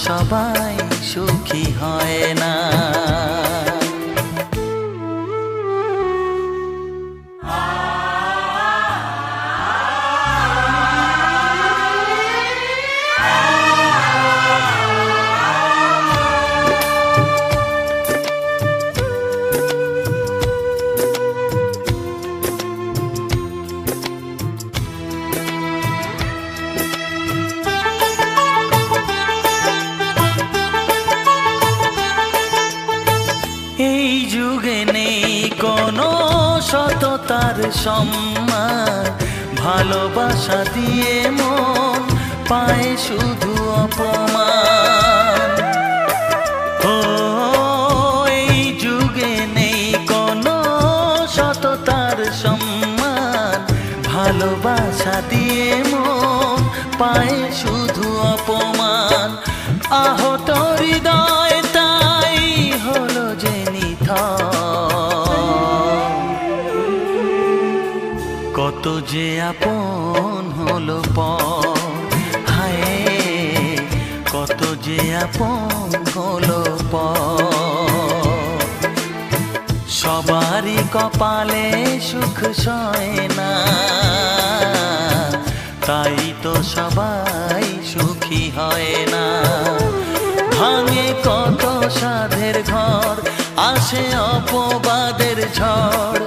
সবাই সুখী হয় না। এই যুগে নেই কোনো সততার সম্মান, ভালোবাসা দিয়ে মন পায় শুধু অপমান। ও এই যুগে নেই কোনো সততার সম্মান, ভালোবাসা দিয়ে মন পায় শুধু অপমান। আহত হৃদয় তাই হলো যে কত যে আপন হলো পর, হায় কত যে আপন হলো পর। সবারই কপালে সুখ সয় না, তাই তো সবাই সুখী হয় না। ভাঙে কত সাধের ঘর, আসে অপবাদের ঝড়,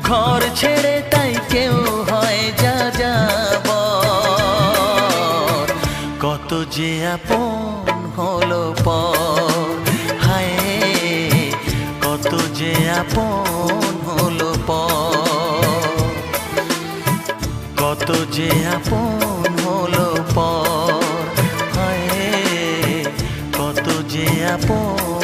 ঘর ছেড়ে তাই কেউ হয় যাযাবর। কত যে আপন হলো পর, হায় কত যে আপন হলো পর, কত যে আপন হলো পর, হায় কত যে আপন